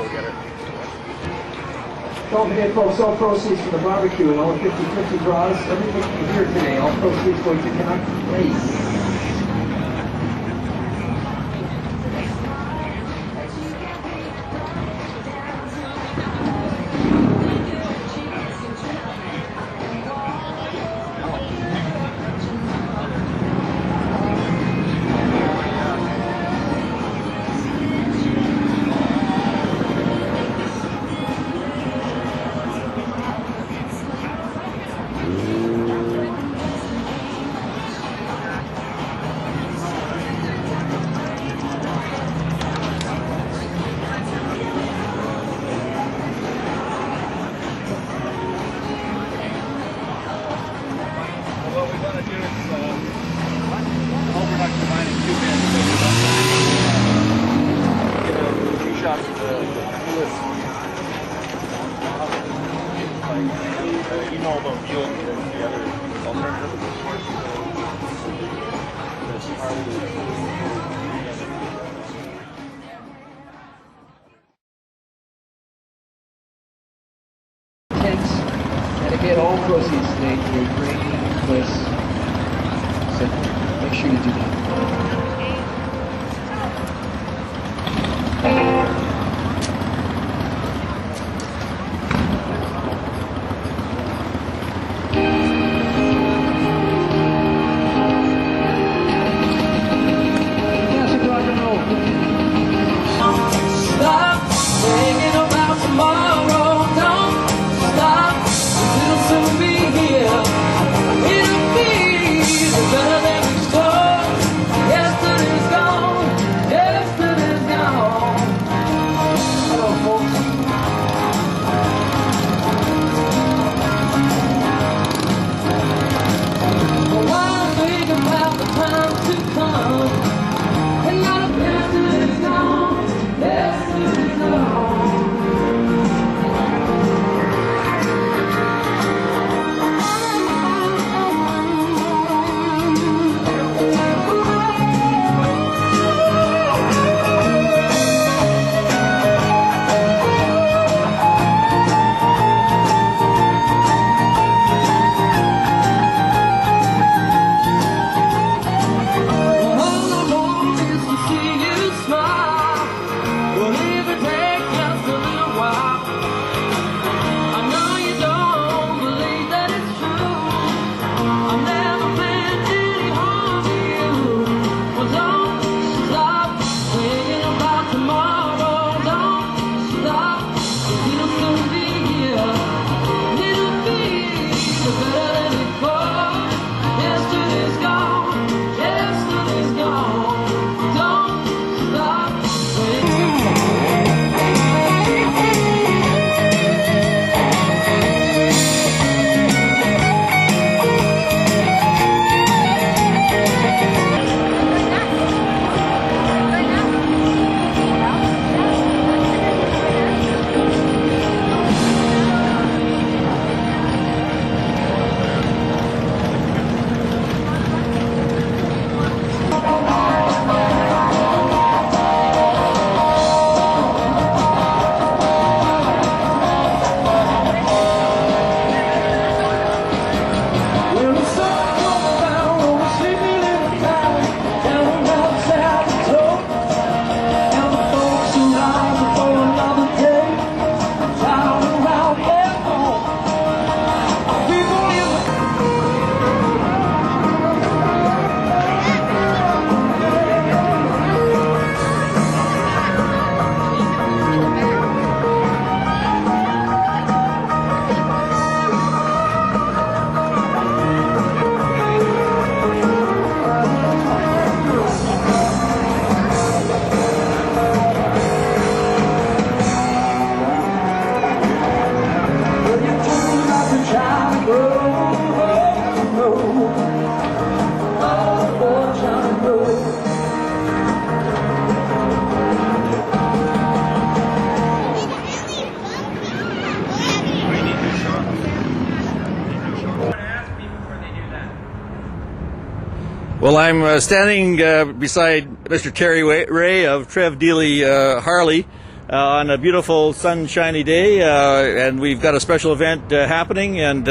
go get it. Don't forget, folks, all proceeds from the barbecue and all the 50-50 draws, everything from here today, all proceeds going to Canuck Place. You know about fuel and the other alternative. Tents, and again, all proceeds today to a great place. So make sure you do that. Well, I'm standing beside Mr. Terry Ray of Trev, Deeley, Harley, on a beautiful sunshiny day, and we've got a special event happening, and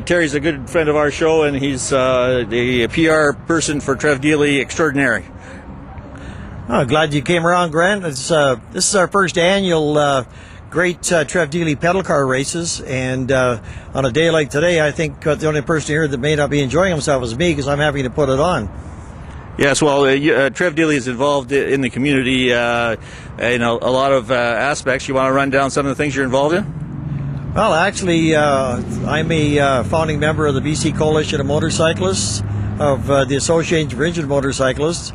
Terry's a good friend of our show, and he's the PR person for Trev Deeley Extraordinary. Oh, glad you came around, Grant. This is our first annual great Trev Deeley pedal car races, and on a day like today, I think the only person here that may not be enjoying himself is me, because I'm having to put it on. Yes, well, Trev Deeley is involved in the community in a lot of aspects. You want to run down some of the things you're involved in? Well, actually, I'm a founding member of the BC Coalition of Motorcyclists, of the Association for Injured Motorcyclists.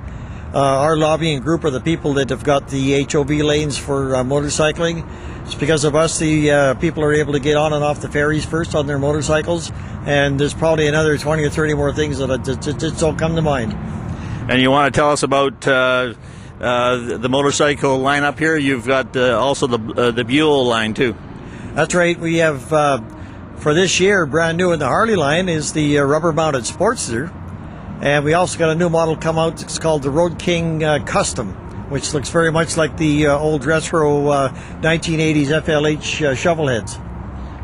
Our lobbying group are the people that have got the HOV lanes for motorcycling. It's because of us the people are able to get on and off the ferries first on their motorcycles, and there's probably another 20 or 30 more things that just don't come to mind. And you want to tell us about the motorcycle line up here? You've got also the Buell line too. That's right. We have, for this year, brand new in the Harley line is the rubber-mounted Sportster. And we also got a new model come out. It's called the Road King Custom, which looks very much like the old retro 1980s FLH shovel heads.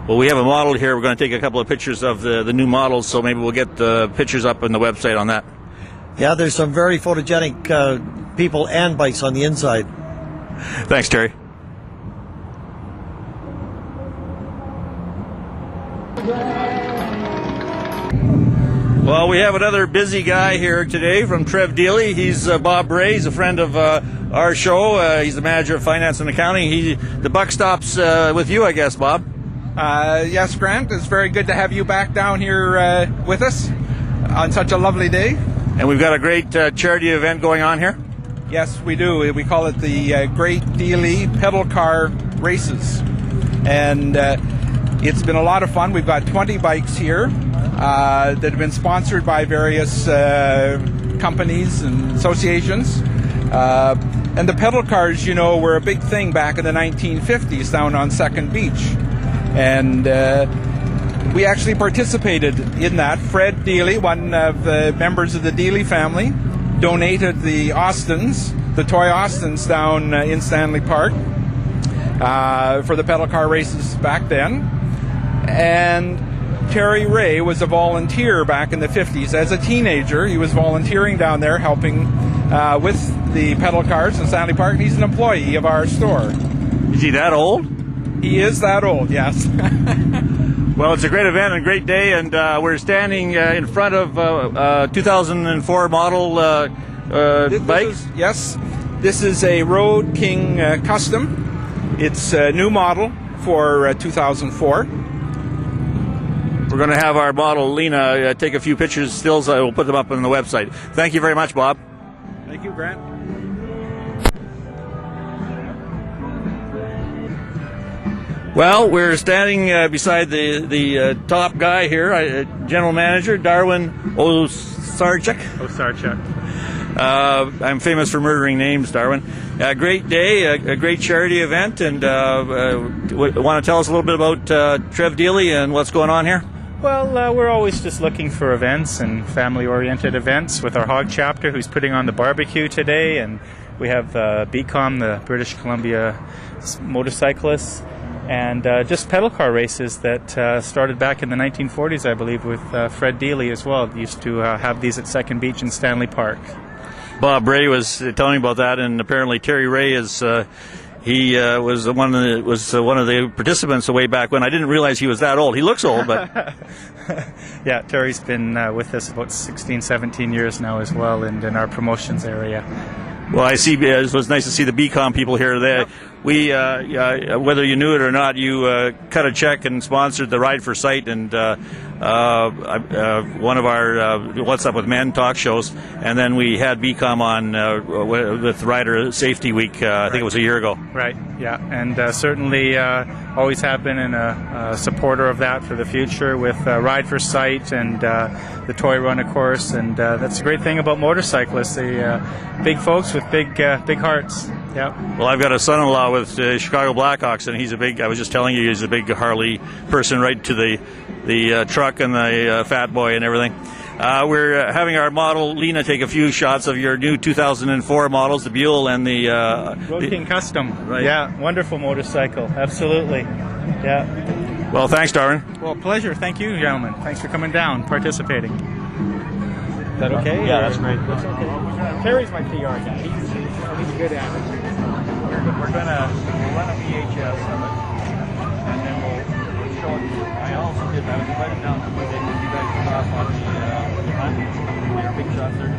Well, we have a model here. We're going to take a couple of pictures of the new models, so maybe we'll get the pictures up on the website on that. Yeah, there's some very photogenic people and bikes on the inside. Thanks, Terry. Well, we have another busy guy here today from Trev Deeley. He's Bob Bray. He's a friend of our show. He's the manager of finance and accounting. The buck stops with you, I guess, Bob. Yes, Grant. It's very good to have you back down here with us on such a lovely day. And we've got a great charity event going on here. Yes, we do. We call it the Great Deeley Pedal Car Races. And it's been a lot of fun. We've got 20 bikes here that have been sponsored by various companies and associations. And the pedal cars, were a big thing back in the 1950s down on Second Beach. And we actually participated in that. Fred Deeley, one of the members of the Deeley family, donated the toy Austins down in Stanley Park for the pedal car races back then. And Terry Ray was a volunteer back in the 50s. As a teenager, he was volunteering down there helping with the pedal cars in Stanley Park. He's an employee of our store. Is he that old? He is that old, yes. Well, it's a great event and a great day, and we're standing in front of 2004 model bikes. Yes, this is a Road King Custom. It's a new model for 2004. We're going to have our model, Lena, take a few pictures, stills. We'll put them up on the website. Thank you very much, Bob. Thank you, Grant. Well, we're standing beside the top guy here, General Manager Darwin Osarchuk. I'm famous for murdering names, Darwin. A great day, a great charity event, and want to tell us a little bit about Trev Deeley and what's going on here? Well, we're always just looking for events and family-oriented events with our Hog chapter, who's putting on the barbecue today, and we have BCOM, the British Columbia motorcyclists, and just pedal car races that started back in the 1940s, I believe, with Fred Deeley as well. Used to have these at Second Beach in Stanley Park. Bob Ray was telling me about that, and apparently Terry Ray is he was one of the participants way back when. I didn't realize he was that old. He looks old, but yeah, Terry's been with us about 16, 17 years now as well, and in our promotions area. Well, I see. It was nice to see the BCOM people here. Yep. We, whether you knew it or not, you cut a check and sponsored the Ride for Sight and one of our What's Up with Men talk shows, and then we had BCOM on with Rider Safety Week. I think it was a year ago. Right. Yeah, and certainly always have been a supporter of that for the future with Ride for Sight and the Toy Run, of course. And that's the great thing about motorcyclists. They big folks with big hearts. Yeah. Well, I've got a son-in-law with Chicago Blackhawks, and he's a big. I was just telling you, he's a big Harley person, right to the truck and the Fat Boy and everything. We're having our model Lena take a few shots of your new 2004 models, the Buell and the Road King Custom. Right. Yeah, wonderful motorcycle. Absolutely. Yeah. Well, thanks, Darwin. Well, pleasure. Thank you, gentlemen. Thanks for coming down, participating. Is that okay? Yeah, that's great. That's okay. Terry's my PR guy. He's good at it. We're going to run a VHS of it, and then we'll show it. I also did that. I was invited down to you guys off on the hunt. Your big shots there.